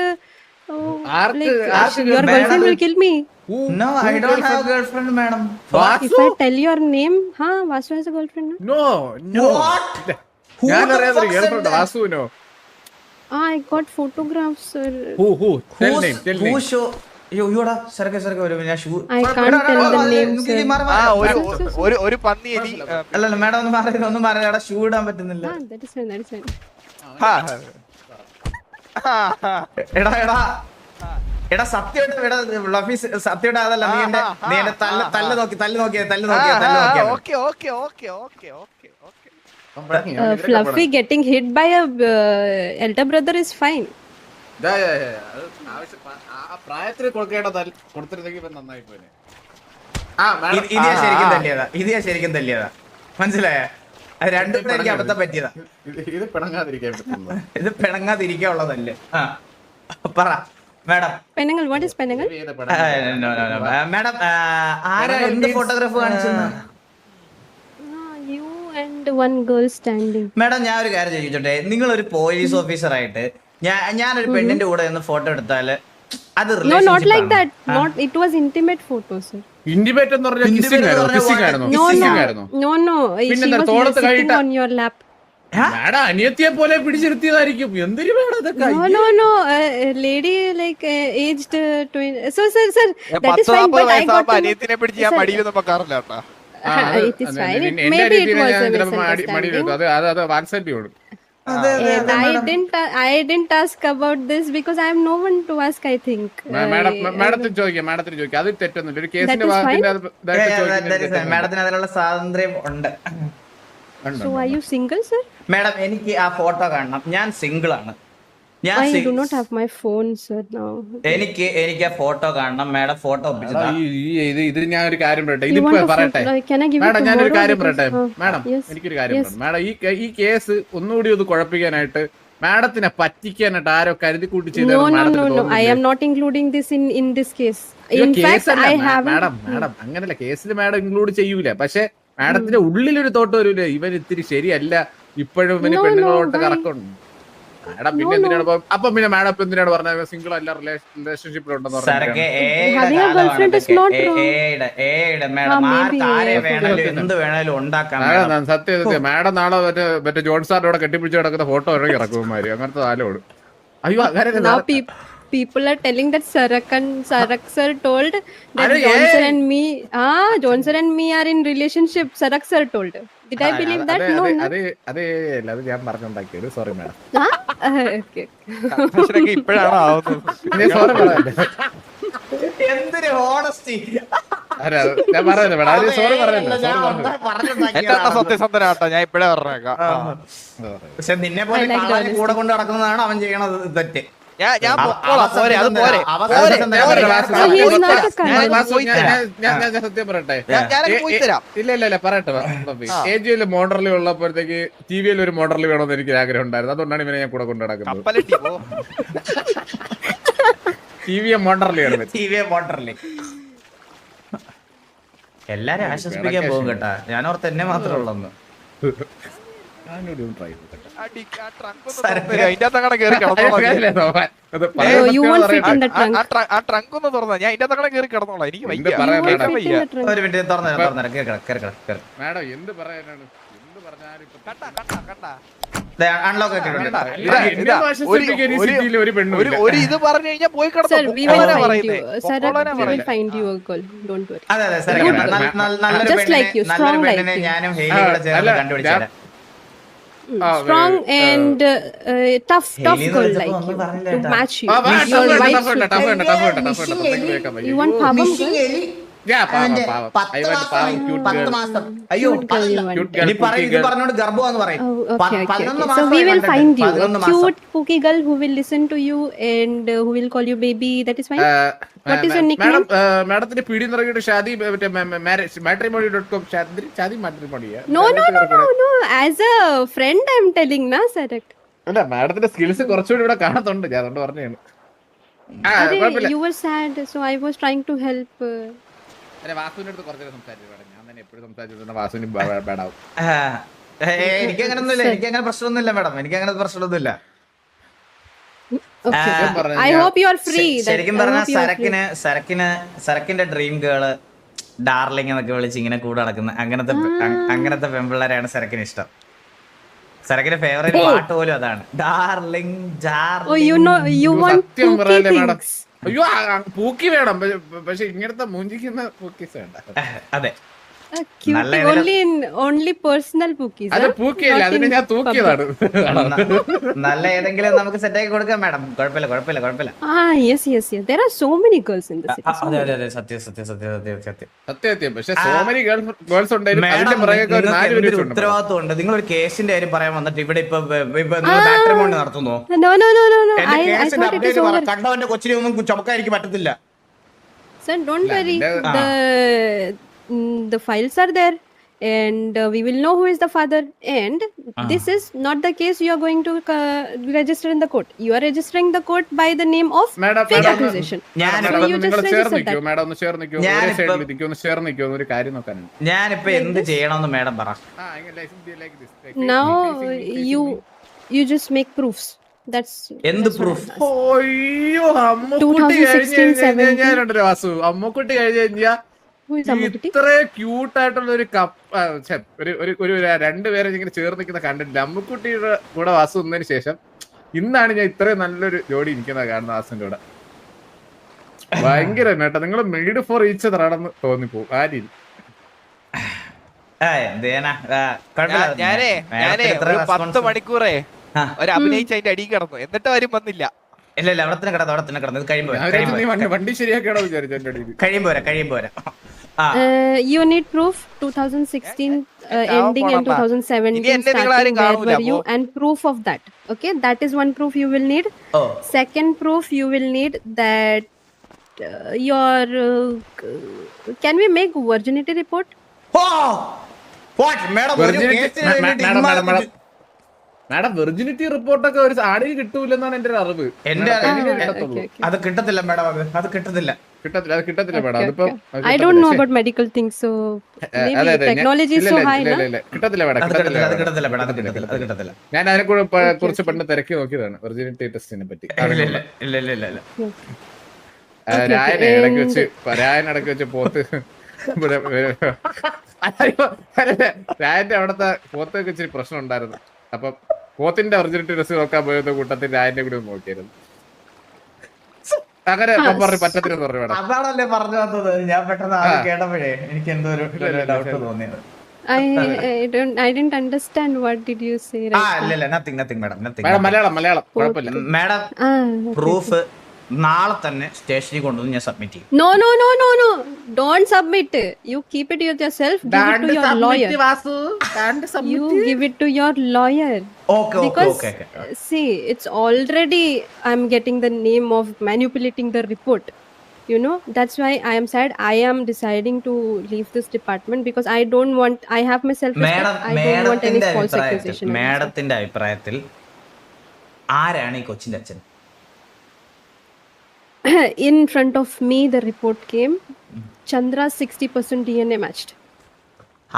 Speaker 3: Arc
Speaker 1: Like
Speaker 3: arc
Speaker 1: your
Speaker 2: madam?
Speaker 1: girlfriend will kill me.
Speaker 2: No, I don't have girlfriend, madam.
Speaker 1: If I tell your name, Vasu has a girlfriend, na?
Speaker 3: No no
Speaker 2: What? Who
Speaker 3: ഞാൻ
Speaker 2: the
Speaker 3: അറിയാത്തൊരു
Speaker 2: fuck said
Speaker 3: ഗേൾഫ്രണ്ട്
Speaker 2: that?
Speaker 3: വാസുവിനോ?
Speaker 1: I got photographs, sir.
Speaker 3: Who tell
Speaker 2: Who's-
Speaker 3: name, tell
Speaker 2: who
Speaker 3: name.
Speaker 2: show? യോടാ സരക്കെ വരും. ഞാൻ shoe
Speaker 1: I can't tell the name, sir.
Speaker 5: ഒരു പന്നി എലി.
Speaker 2: അല്ലല്ല മാഡം ഒന്നും പറയാ ഷൂ ഇടാൻ പറ്റുന്നില്ല.
Speaker 1: That is fine, that is fine.
Speaker 2: എടാ സത്യമായിട്ട് സത്യമായിട്ട് അതല്ല. നീ എന്റെ തല്ല് നോക്കിയത്.
Speaker 5: Okay.
Speaker 1: Fluffy getting hit by a elder brother is fine.
Speaker 3: പ്രായത്തിന് കൊടുത്തിരുന്നെങ്കിൽ ഇപ്പൊ നന്നായി പോനെ.
Speaker 2: ഇത് ഞാൻ ശരിക്കും തല്ലിയതാ മനസ്സിലായ? അത് രണ്ടും കൂടെ എനിക്ക് അബദ്ധം പറ്റിയതാ.
Speaker 3: ഇത് പിണങ്ങാതിരിക്കാൻ പറ്റുന്നു.
Speaker 2: ഇത് പിണങ്ങാതിരിക്കാനുള്ളതല്ലേ? പറ madam.
Speaker 1: Penangal, what is Penangal?
Speaker 2: Madam ആരാ എന്ത് ഫോട്ടോഗ്രാഫ് കാണിച്ചെന്ന്?
Speaker 1: You and one girl standing.
Speaker 2: മാഡം ഞാൻ ഒരു കാര്യം ചോദിച്ചോട്ടെ, നിങ്ങളൊരു പോലീസ് ഓഫീസർ ആയിട്ട് ഞാനൊരു പെണ്ണിന്റെ കൂടെ ഒന്ന് ഫോട്ടോ എടുത്താല് അത്
Speaker 1: No, not like that. Not. It was intimate photo, sir.
Speaker 3: Intimate എന്ന് പറഞ്ഞാൽ
Speaker 2: Intimate എന്ന് പറഞ്ഞാൽ
Speaker 3: കിസ്സിംഗ് ആയിരുന്നു.
Speaker 1: No,
Speaker 3: Kissing ആയിരുന്നു.
Speaker 1: no. She
Speaker 3: പിന്നെന്താ,
Speaker 1: was
Speaker 3: തോളത്ത്
Speaker 1: sitting
Speaker 3: കൈയിട്ട-
Speaker 1: on your lap.
Speaker 3: മാഡം അനിയത്തിയെ പോലെ പിടിച്ചിരുത്തിയതായിരിക്കും. എന്തൊരു വേണം അതൊക്കെ?
Speaker 1: No. A lady like aged 20. So, sir, that is
Speaker 5: 10-40
Speaker 1: fine. But I got
Speaker 5: വയസ്സാകുമ്പോ
Speaker 1: to.
Speaker 5: അനിയത്തിനെ പിടിച്ച് ഞാൻ മടിയിലൊന്നും വെക്കാറില്ല കേട്ടാ.
Speaker 1: It is fine. Maybe it was a misunderstanding.
Speaker 3: അത് വാത്സല്യമാണ്.
Speaker 1: And I didn't ask about this because I have no one to ask. I think.
Speaker 3: മാഡത്തിന് ചോദിക്കാം. അത് തെറ്റൊന്നുമില്ല. ഒരു കേസിന്റെ
Speaker 1: That is
Speaker 3: ഭാഗത്തിന്റെ
Speaker 2: മാഡത്തിന് അതിനുള്ള സ്വാതന്ത്ര്യം ഉണ്ട്.
Speaker 1: So, are you single, sir?
Speaker 2: Madam എനിക്ക് ആ ഫോട്ടോ കാണണം. ഞാൻ സിംഗിൾ ആണ്.
Speaker 1: I do not have my phone, sir. Now.
Speaker 2: എനിക്ക് ആ ഫോട്ടോ കാണണം. മാഡം ഫോട്ടോ ഒപ്പിച്ചതാ.
Speaker 3: ഇത് ഞാൻ ഒരു കാര്യം പറയട്ടെ.
Speaker 1: You
Speaker 3: ഇതിപ്പോ
Speaker 1: want a
Speaker 3: പറയട്ടെ
Speaker 1: photo? Can I give it
Speaker 3: madam, ഞാനൊരു
Speaker 1: tomorrow?
Speaker 3: കാര്യം പറയട്ടെ.
Speaker 1: Because-
Speaker 3: madam,
Speaker 1: yes.
Speaker 3: എനിക്കൊരു കാര്യം
Speaker 1: Yes.
Speaker 3: പറയണം. മാഡം ഈ കേസ് ഒന്നുകൂടി ഒന്ന് കുഴപ്പിക്കാനായിട്ട് മാഡത്തിനെ പറ്റിക്കാനായിട്ട് ആരോ കരുതി കൂട്ടി ചെയ്ത
Speaker 1: No. I am not including this in this case. In fact, I haven't.
Speaker 3: Madam അങ്ങനല്ല, കേസിൽ മാഡം ഇൻക്ലൂഡ് ചെയ്യൂല. പക്ഷെ മാഡത്തിന്റെ ഉള്ളിലൊരു തോട്ട് വരൂല, ഇവൻ ഇത്തിരി ശരിയല്ല, ഇപ്പോഴും ഇവന്
Speaker 1: No,
Speaker 3: പെണ്ണുങ്ങളോട്ട്
Speaker 1: why?
Speaker 3: കറക്കുണ്ട്. മാഡം പിന്നെ എന്തിനാണ് അപ്പൊ പിന്നെ മാഡം ഇപ്പൊ എന്തിനാണ് പറഞ്ഞത് സിംഗിൾ അല്ല റിലേഷൻഷിപ്പിലുണ്ടെന്ന്
Speaker 2: സരക്കെ
Speaker 3: പറഞ്ഞത്?
Speaker 1: Having a girlfriend is not wrong.
Speaker 2: Madam
Speaker 1: maybe,
Speaker 2: ആരെ
Speaker 1: yeah.
Speaker 2: വേണേലും എന്ത് വേണേലും ഉണ്ടാക്കാം മാഡം.
Speaker 3: സത്യം മാഡം നാളെ മറ്റേ ജോൺ സാറിന്റെ കൂടെ കെട്ടിപ്പിടിച്ച് കിടക്കുന്ന ഫോട്ടോ ഇറങ്ങി ഇറക്കുമാര് അങ്ങനത്തെ താലോട്. അയ്യോ അങ്ങനെ
Speaker 1: Now people are telling that Sarak sir told that
Speaker 3: Arey,
Speaker 1: Johnson and me are in relationship. Sarak sir told. Did I believe that? No.
Speaker 3: അത് ഞാൻ പറഞ്ഞുണ്ടാക്കിയത്. Sorry madam.
Speaker 1: Okay.
Speaker 5: കൺഫ്യൂഷനൊക്കെ ഇപ്പോഴാണ് ആവുന്നത്.
Speaker 3: Sorry madam.
Speaker 2: എന്തൊരു ഹോണസ്റ്റി.
Speaker 3: ഞാൻ പറയുന്നത് മേഡം അത് സോറി പറയല്ലോ സോറി
Speaker 5: എന്റെ അണ്ണ സത്യസന്ധനാട്ടോ, ഞാൻ ഇപ്പഴേ പറഞ്ഞേക്കാം.
Speaker 2: പക്ഷെ നിന്നെ പോലെ
Speaker 1: I like
Speaker 2: കള്ളനെ
Speaker 1: honesty.
Speaker 2: കൂടെ കൊണ്ട് നടക്കുന്നതാണ് അവൻ ചെയ്യണത് തെറ്റ്.
Speaker 5: ഞാൻ പൊക്കോളാം, പോരെ അത് പോരെ.
Speaker 3: ഞാൻ സത്യം പറയട്ടെ
Speaker 5: ഞാനൊക്കെ പോയി തരാം.
Speaker 3: ഇല്ല പറയട്ടെ AGL മോഡറിൽ ഉള്ളപ്പോഴത്തേക്ക് TVL ഒരു മോഡറിൽ വേണമെന്ന് എനിക്ക് ആഗ്രഹം ഉണ്ടായിരുന്നു. അതുകൊണ്ടാണ് ഇവനെ ഞാൻ കൂടെ കൊണ്ട് നടക്കുന്നത്.
Speaker 5: കപ്പലിട്ടി പോ.
Speaker 3: TVM മോഡറിൽ
Speaker 2: എല്ലാരും ആശ്വസിപ്പിക്കാൻ പോകും കേട്ടാ. ഞാനോർത്ത് എന്നെ മാത്രമേ ഉള്ളന്ന്.
Speaker 5: അടി, ആ trunk ഒന്ന് തുറന്ന് അതിന്റെ അകത്തങ്ങനെ കേറി കിടന്നോളാം.
Speaker 1: You won't fit in the trunk.
Speaker 5: ആ ട്രങ്ക് ഒന്ന് തുറന്നാ ഞാൻ അതിന്റെ അകത്തങ്ങനെ കേറി കിടന്നോളാം. എനിക്ക്
Speaker 3: എന്ത്
Speaker 5: വയ്യ.
Speaker 3: പറയാൻ
Speaker 1: You won't
Speaker 3: madam?
Speaker 1: fit in the trunk.
Speaker 2: ഒരു മിനിറ്റ് തുറന്നേരം കേറി.
Speaker 3: മാഡം എന്ത് പറയാനാണ് എന്ത് പറഞ്ഞാലും
Speaker 5: കണ്ടാ
Speaker 2: അൺലോക്ക് ഒക്കെ ഉണ്ട്.
Speaker 3: ഒരു പെണ്ണും
Speaker 5: ഒരു ഇത് പറഞ്ഞു കഴിഞ്ഞാൽ പോയി കിടന്നു.
Speaker 1: Sir, we will find you. Sir, we will find you a girl. Don't worry.
Speaker 2: അതെ നല്ലൊരു
Speaker 1: Just like you,
Speaker 2: നല്ലൊരു
Speaker 1: strong like
Speaker 2: പെണ്ണിനെ
Speaker 1: you.
Speaker 2: ഞാനും ഹെയിലും കൂടെ ചേർന്ന് കണ്ടുപിടിച്ചേരാം.
Speaker 1: Strong and tough
Speaker 2: Haley
Speaker 1: girl
Speaker 2: എന്ന്
Speaker 1: like
Speaker 2: ഒന്നും
Speaker 1: you
Speaker 2: പറഞ്ഞില്ല
Speaker 1: to
Speaker 2: കേട്ടോ.
Speaker 1: match you. Your wife you want Pabam girl?
Speaker 2: അയ്യോ
Speaker 1: Cute girl you want.
Speaker 2: ഇനി പറയും ഇത് പറഞ്ഞോണ്ട് ഗർഭമാന്ന് പറയും.
Speaker 1: Oh, okay.
Speaker 2: 11
Speaker 1: So
Speaker 2: മാസമായി
Speaker 1: we will
Speaker 2: കണ്ടിട്ട്.
Speaker 1: find you
Speaker 2: 11
Speaker 1: a
Speaker 2: മാസം.
Speaker 1: cute pooky girl who will listen to you and who will call you baby. That is fine. What is your nickname?
Speaker 3: മാഡത്തിന്റെ പീഡി നിറങ്ങിയിട്ട് Shaadi matrimony.com Shaadi matrimony
Speaker 1: No. As a friend, I'm telling na, Sarak.
Speaker 3: അല്ല മാഡത്തിന്റെ സ്കിൽസ് കുറച്ചുകൂടി ഇവിടെ കാണത്തുണ്ട്. ഞാൻ അതുകൊണ്ട് പറഞ്ഞാണ്. കുഴപ്പമില്ല.
Speaker 1: You were sad, so I was trying to help.
Speaker 3: അല്ലെ വാസുവിന്റെ അടുത്ത് കുറച്ചു സംസാരിച്ചു മേഡം. ഞാൻ തന്നെ എപ്പോഴും സംസാരിച്ചു വാസുവിന് ബേഡാവും.
Speaker 2: എനിക്കങ്ങനൊന്നുമില്ല. എനിക്കങ്ങനെ പ്രശ്നമൊന്നുമില്ല മാഡം. എനിക്കങ്ങനെ പ്രശ്നമൊന്നുമില്ല.
Speaker 1: Okay.
Speaker 3: പറഞ്ഞ
Speaker 1: I hope you are free.
Speaker 2: ശരിക്കും
Speaker 1: I
Speaker 2: പറഞ്ഞാൽ
Speaker 1: hope you are free.
Speaker 2: സരക്കിന്റെ ഡ്രീം ഗേള് ഡാർലിംഗ് എന്നൊക്കെ വിളിച്ച് ഇങ്ങനെ കൂടെ നടക്കുന്ന അങ്ങനത്തെ പെൺപിള്ളേരെയാണ് സരക്കിന് ഇഷ്ടം. സരക്കിന്റെ ഫേവറേറ്റ് പാട്ട് പോലും അതാണ്. ഡാർലിംഗ്
Speaker 1: Oh, you want
Speaker 3: സത്യം
Speaker 1: pooky
Speaker 3: പറയല്ലേ മാഡം?
Speaker 1: things.
Speaker 3: അയ്യോ പൂക്കി വേണം. പക്ഷെ ഇങ്ങനത്തെ മൂഞ്ചിക്കുന്ന പൂക്കീസ് വേണ്ട.
Speaker 2: അതെ.
Speaker 1: Cute.
Speaker 2: നല്ല
Speaker 1: Only personal pookies.
Speaker 3: അത്
Speaker 1: huh?
Speaker 3: പൂക്കിയല്ല,
Speaker 1: Not
Speaker 3: അതിന്
Speaker 1: in
Speaker 3: ഞാൻ തൂക്കിയതാണ്.
Speaker 2: നല്ല ഏതെങ്കിലും നമുക്ക് സെറ്റ് ആക്കി കൊടുക്കാം മാഡം. കുഴപ്പമില്ല.
Speaker 1: Yes. There are so many girls in the city.
Speaker 2: അതെ സത്യം.
Speaker 3: സത്യം. പക്ഷെ സോ മെനി ഗേൾസ് ഉണ്ടായിരുന്നു. അതിന്റെ പുറകെ ഒരു 4 പേര് വെച്ചുണ്ട്.
Speaker 2: ഉത്തരവാദിത്വം ഉണ്ട്. നിങ്ങൾ ഒരു കേസിന്റെ കാര്യം പറയാൻ വന്നിട്ട് ഇവിടെ ഇപ്പൊ മാട്രിമോണി നടത്തുന്നു.
Speaker 1: No.
Speaker 2: എന്റെ
Speaker 1: I
Speaker 2: കേസിന്റെ
Speaker 1: thought it is
Speaker 2: update
Speaker 1: over.
Speaker 2: കണ്ടവന്റെ കൊച്ചിനെ ഒന്നും ചുമക്കാൻ എനിക്ക് പറ്റത്തില്ല.
Speaker 1: Sir, don't worry. The files are there, and we will know who is the father. And this is not the case you are going to register in the court. You are registering the court by the name of fake accusation. So you just
Speaker 3: നിങ്ങൾ ചേർന്ന്
Speaker 1: register
Speaker 3: നിൽക്കുമോ
Speaker 1: that.
Speaker 3: മാഡം? ഒന്ന് ചേർന്ന് നിൽക്കുമോ? ഒരേ സൈഡിൽ നിൽക്കുമോ? ഒന്ന് ചേർന്ന് നിൽക്കുമോ? ഒരു കാര്യം നോക്കാനുണ്ട്.
Speaker 2: ഞാനിപ്പോ എന്ത് ചെയ്യണമെന്ന് മാഡം പറ.
Speaker 1: Now you just make proofs. That's
Speaker 2: എന്ത്
Speaker 1: what
Speaker 2: പ്രൂഫ്?
Speaker 1: I'm asking.
Speaker 3: അയ്യോ അമ്മക്കുട്ടി
Speaker 1: 2016-17.
Speaker 3: കഴിഞ്ഞ വാസു അമ്മക്കുട്ടി കഴിഞ്ഞ് കഴിഞ്ഞാ
Speaker 1: Who is Ammukutti?
Speaker 3: ഇത്ര ക്യൂട്ട് ആയിട്ടുള്ള ഒരു ഒരു രണ്ടുപേരെ ഇങ്ങനെ ചേർന്ന് നിൽക്കുന്ന കണ്ടിട്ടില്ല. അമ്മക്കുട്ടിയുടെ കൂടെ വാസു വന്നതിന് ശേഷം ഇന്നാണ് ഞാൻ ഇത്രയും നല്ലൊരു ജോഡി ഇരിക്കുന്നത് കാണുന്ന വാസുവിന്റെ കൂടെ. ഭയങ്കര കേട്ടോ. നിങ്ങൾ മെയ്ഡ് ഫോർ ഈച്ച് അതർ ആണെന്ന് തോന്നിപ്പോ ആ രീതി.
Speaker 5: ഞാനേ ഒരു 10 മണിക്കൂറേ ഒരു അഭിനയിച്ച് അതിന്റെ അടി കിടന്നു. എന്നിട്ട് ആരും വന്നില്ല.
Speaker 2: ഇല്ല അവിടെ തന്നെ കിടന്നു. ഇത്
Speaker 3: നീ വണ്ടി ശരിയാക്കണോ വിചാരിച്ചു എന്റെ അടിയിൽ.
Speaker 2: കഴിയുമ്പോ വരാം.
Speaker 1: You need proof 2016 ending and 2017
Speaker 5: ഇനി എന്നെ നിങ്ങൾ ആരും
Speaker 1: starting. Where
Speaker 5: കാണൂല
Speaker 1: were you? And proof of that. Okay, that is one proof you will need.
Speaker 2: ഓ
Speaker 1: Second proof you will need that your can we make virginity report?
Speaker 3: Madam virginity റിപ്പോർട്ടൊക്കെ ഒരു ആടിന് കിട്ടൂലെന്നാണ് എന്റെ ഒരു അറിവ്.
Speaker 2: അത് കിട്ടത്തില്ല മാഡം. അത് കിട്ടത്തില്ല.
Speaker 3: അത് കിട്ടത്തില്ല മാഡം. അതിപ്പോ
Speaker 1: I don't know about medical things, so maybe technology is so high na.
Speaker 3: കിട്ടത്തില്ല മാഡം.
Speaker 2: അത് കിട്ടത്തില്ല.
Speaker 3: ഞാൻ അതിനെ കുറിച്ച് പണ്ട് തിരക്കി നോക്കിയതാണ് വെർജിനിറ്റി ടെസ്റ്റിനെ പറ്റി.
Speaker 2: ഇല്ല.
Speaker 3: രായനെ ഇടയ്ക്ക് വെച്ച് പോത്ത് രായന്റെ അവിടത്തെ പോത്തൊക്കെ ഇച്ചിരി പ്രശ്നം ഉണ്ടായിരുന്നു. അപ്പൊ പോത്തിന്റെ ഒറിജിനിറ്റി ടെസ്റ്റ് നോക്കാൻ പോയത് കൂട്ടത്തിൽ രായന്റെ കൂടി നോക്കിയായിരുന്നു. അങ്ങനെ പറ്റത്തില്ലെന്ന് പറഞ്ഞു മാഡം.
Speaker 2: അതാണല്ലേ പറഞ്ഞു വന്നത്. ഞാൻ പെട്ടെന്ന് ആദ്യം കേട്ടപ്പോഴേ എനിക്ക് എന്തോ ഒരു ഡൗട്ട് തോന്നിയത്.
Speaker 1: I didn't understand. What did you say?
Speaker 2: ഇല്ല nothing madam.
Speaker 3: മലയാളം കുഴപ്പമില്ല
Speaker 2: മാഡം പ്രൂഫ് നാളെ തന്നെ സ്റ്റേഷനിൽ കൊണ്ടുവന്ന് ഞാൻ സബ്മിറ്റ് ചെയ്യും.
Speaker 1: No, no, no, no, no. Don't submit. You keep it with yourself. Give it to your lawyer.
Speaker 3: Vasu
Speaker 1: You give it to your lawyer.
Speaker 2: Okay
Speaker 1: Because
Speaker 2: okay okay
Speaker 1: see, it's already I'm getting the name of manipulating the report. You know, that's why I am sad. I am deciding to leave this department because I don't want. I have my self-respect. I don't want any false accusation.
Speaker 2: മേഡത്തിന്റെ അഭിപ്രായത്തിൽ ആരാണ് ഈ കൊച്ചിന്റെ അച്ഛൻ?
Speaker 1: In front of me, the report came. Chandra's 60% DNA matched.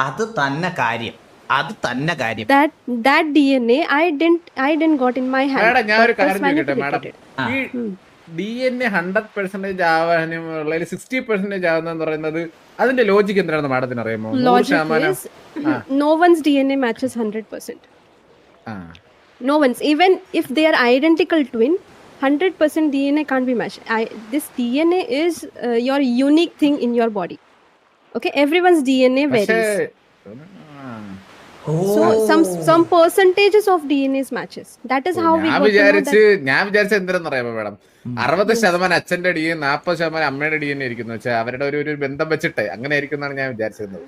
Speaker 2: അത് തന്നെ കാര്യം, അത് തന്നെ കാര്യം.
Speaker 1: That DNA I didn't got in my hand.
Speaker 3: Madam ഞാൻ ഒരു
Speaker 1: Doctors
Speaker 3: കാര്യം ചോദിക്കട്ടെ മാഡം,
Speaker 1: manipulated it.
Speaker 3: ഈ DNA 100% ആവാനും ഉള്ളതിൽ 60% ആവുന്നെന്ന് പറയുന്നത് അതിന്റെ ലോജിക് എന്താണെന്ന് മാഡത്തിന് അറിയാമോ?
Speaker 1: Logic is no one's DNA matches 100%. No one's. Even if they are identical twin, 100% DNA can't be matched. This DNA is your unique thing in your body. Okay, everyone's DNA varies. So some percentages of DNA's matches. That is how we got to know that.
Speaker 3: ഞാൻ വിചാരിച്ച എന്തിനെന്നറിയാമോ മാഡം, 60% അച്ഛന്റെ DNA 40% അമ്മയുടെ DNA ഇരിക്കുന്നു വെച്ചാൽ അവരുടെ ഒരു ബന്ധം വെച്ചിട്ട് അങ്ങനെ ആയിരിക്കും എന്നാണ് ഞാൻ വിചാരിച്ചിരുന്നത്.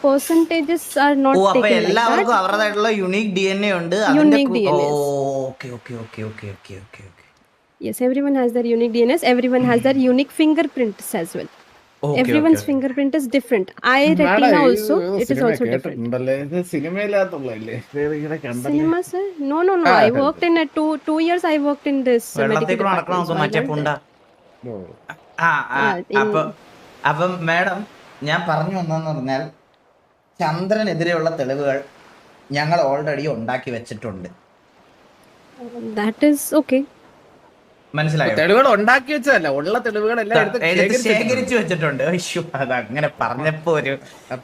Speaker 1: Percentages are not
Speaker 2: ഓ, അപ്പൊ
Speaker 1: taken like
Speaker 2: എല്ലാവർക്കും
Speaker 1: that.
Speaker 2: അവരുടേതായിട്ടുള്ള യുണീക് DNA ഉണ്ട്.
Speaker 1: Unique DNAs.
Speaker 2: Okay okay okay okay okay okay okay.
Speaker 1: Yes, everyone has their unique DNAs. Everyone has their unique fingerprints as well. Everyone's fingerprint is different. Retina also, it is also different.
Speaker 3: സിനിമയിലാത്തുള്ളല്ലേ?
Speaker 1: Cinema, sir? No. I worked in 2 years. I worked in this medical department. So I
Speaker 2: മറ്റേ
Speaker 1: learned
Speaker 2: പുണ്ട.
Speaker 1: that.
Speaker 2: അപ്പം മാഡം ഞാൻ പറഞ്ഞു വന്നെന്ന് പറഞ്ഞാൽ ചന്ദ്രനെതിരെയുള്ള തെളിവുകൾ ഞങ്ങൾ ഓൾറെഡി ഉണ്ടാക്കി വെച്ചിട്ടുണ്ട്.
Speaker 1: That is okay.
Speaker 2: മനസ്സിലായോ?
Speaker 3: തെളിവുകൾ ഉണ്ടാക്കി വെച്ചതല്ല, ഉള്ള തെളിവുകളെല്ലാം
Speaker 2: എടുത്ത് ശേഖരിച്ചു വെച്ചിട്ടുണ്ട്. അയ്യോ, അത് അങ്ങനെ പറഞ്ഞപ്പോ ഒരു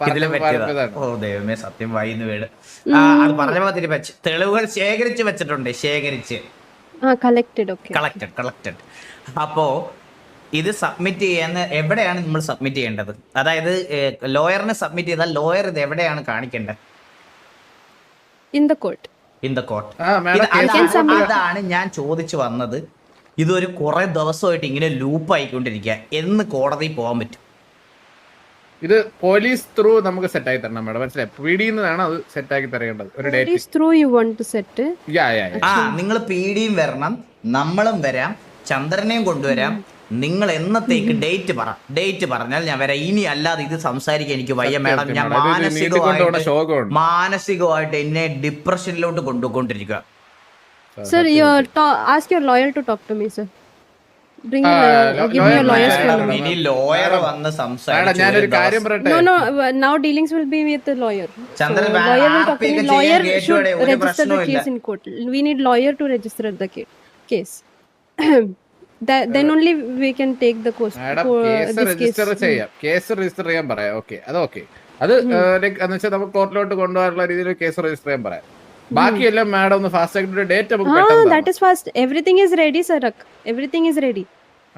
Speaker 2: ഇതില് പറ്റിയതാ. ഓ ദൈവമേ, സത്യം വായിന്ന് വീട്. അത് പറഞ്ഞപ്പോ തിരി വെച്ച് തെളിവുകൾ ശേഖരിച്ചു വെച്ചിട്ടുണ്ട്. ശേഖരിച്ച്
Speaker 1: Collected, okay.
Speaker 2: കളക്റ്റഡ്. അപ്പോ ഇത് സബ്മിറ്റ് ചെയ്യാൻ എവിടെയാണ് നമ്മൾ സബ്മിറ്റ് ചെയ്യേണ്ടത്? അതായത് ലോയറിന് സബ്മിറ്റ് ചെയ്താൽ ലോയർ ഇത് എവിടെയാണ് കാണിക്കേണ്ടത്?
Speaker 1: In the court.
Speaker 2: In the court.
Speaker 3: Madam
Speaker 2: അതാണ് ഞാൻ ചോദിച്ചു വന്നത്. ഇതൊരു കുറെ ദിവസമായിട്ട് ഇങ്ങനെ ലൂപ്പ് ആയിക്കൊണ്ടിരിക്കുക. എന്ന് കോടതിയിൽ പോകാൻ പറ്റും?
Speaker 3: ഇത് പോലീസ് ത്രൂ നമുക്ക് സെറ്റ് ആക്കി തരണം മാഡം, മനസ്സിലായി? പിടിയിൽ നിന്നാണ് അത് സെറ്റ് ആക്കി തരേണ്ടത്. ഒരു
Speaker 1: It is through you want to set.
Speaker 2: നിങ്ങൾ പിടിയും വരണം, നമ്മളും വരാം, ചന്ദ്രനെയും കൊണ്ടുവരാം. നിങ്ങൾ എന്നത്തേക്ക് ഡേറ്റ് പറഞ്ഞാൽ ഞാൻ വരാം. ഇനി അല്ലാതെ ഇത് സംസാരിക്കാൻ എനിക്ക് വയ്യ മാഡം. ഞാൻ മാനസികമായിട്ട് എന്നെ ഡിപ്രഷനിലോട്ട് കൊണ്ടുപോയിക്കൊണ്ടിരിക്കുക.
Speaker 1: Sir, ask your lawyer to talk to me, sir. Bring give me your lawyer's phone number.
Speaker 2: ഇനി ലോയർ വന്ന്
Speaker 3: ഞാനൊരു കാര്യം പറയട്ടെ.
Speaker 1: No, now dealings will be with the lawyer.
Speaker 2: Chandra,
Speaker 1: Lawyer will talk to me. Lawyer should
Speaker 2: ഒരു
Speaker 1: register the
Speaker 2: പ്രശ്നവും
Speaker 1: case in court. We need lawyer to register the case. Then only we can take the course.
Speaker 3: Madam case register ചെയ്യാം, കേസ് രജിസ്റ്റർ ചെയ്യാൻ പറയാം. ഓക്കെ, അത് ഓക്കെ. അത് എന്ന് വെച്ചാൽ നമുക്ക് കോർട്ടിലോട്ട് കൊണ്ടുപോകാനുള്ള രീതിയിൽ കേസ് രജിസ്റ്റർ ചെയ്യാൻ പറയാം. ബാക്കിയെല്ലാം മാഡം ഒന്ന് ഫാസ്റ്റ് ആയിട്ട് ഡേറ്റ് നമുക്ക്
Speaker 1: that is fast. Everything is ready, sir. Everything is ready.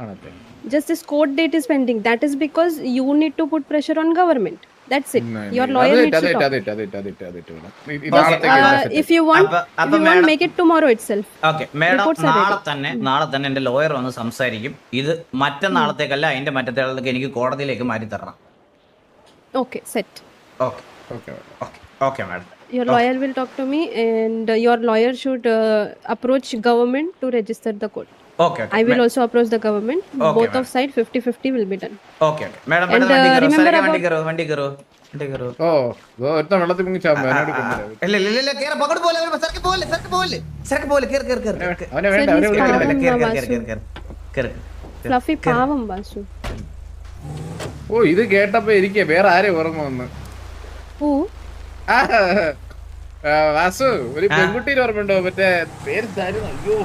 Speaker 3: ആണല്ലേ?
Speaker 1: Just this court date is pending. That is because you need to put pressure on government. That's it. Your lawyer needs to talk. If you want, make it tomorrow itself.
Speaker 2: Okay madam, നാളെ തന്നെ എന്റെ ലോയർ വന്ന് സംസാരിക്കും. ഇത് മറ്റന്നാളത്തേക്കല്ല, അതിന്റെ മറ്റത്തേക്ക് എനിക്ക് കോടതിയിലേക്ക് മാറ്റി തരണം.
Speaker 1: Okay, set.
Speaker 2: Okay madam.
Speaker 1: Your lawyer will talk to me, and your lawyer should approach government to register the court.
Speaker 2: Okay.
Speaker 1: I will also approach the government. Both of side 50-50 will be done.
Speaker 2: Okay. Madam,
Speaker 1: remember
Speaker 2: വണ്ടി കയറോ.
Speaker 3: ഓ, ഒരുത്തൻ വെള്ളത്തിൽ മുങ്ങി ചാവുമ്പോ എന്നോട് കൊണ്ടുവരാം.
Speaker 2: ഇല്ല കേറ, പകട് പോലെ സരക്ക് പോലെ കേറ്.
Speaker 3: അവനെ വേണ്ട, അവനെ വിളിക്കണ്ട.
Speaker 1: Fluffy പാവം വാസു.
Speaker 3: ഓ, ഇത് കേട്ടപ്പോ എനിക്ക് വേറെ ആരെ ഓർമ്മ വന്ന്.
Speaker 1: Who?
Speaker 3: വാസു, ഒരു പെൺകുട്ടീനെ ഓർമ്മയുണ്ടോ? മറ്റേ പേര് അയ്യോ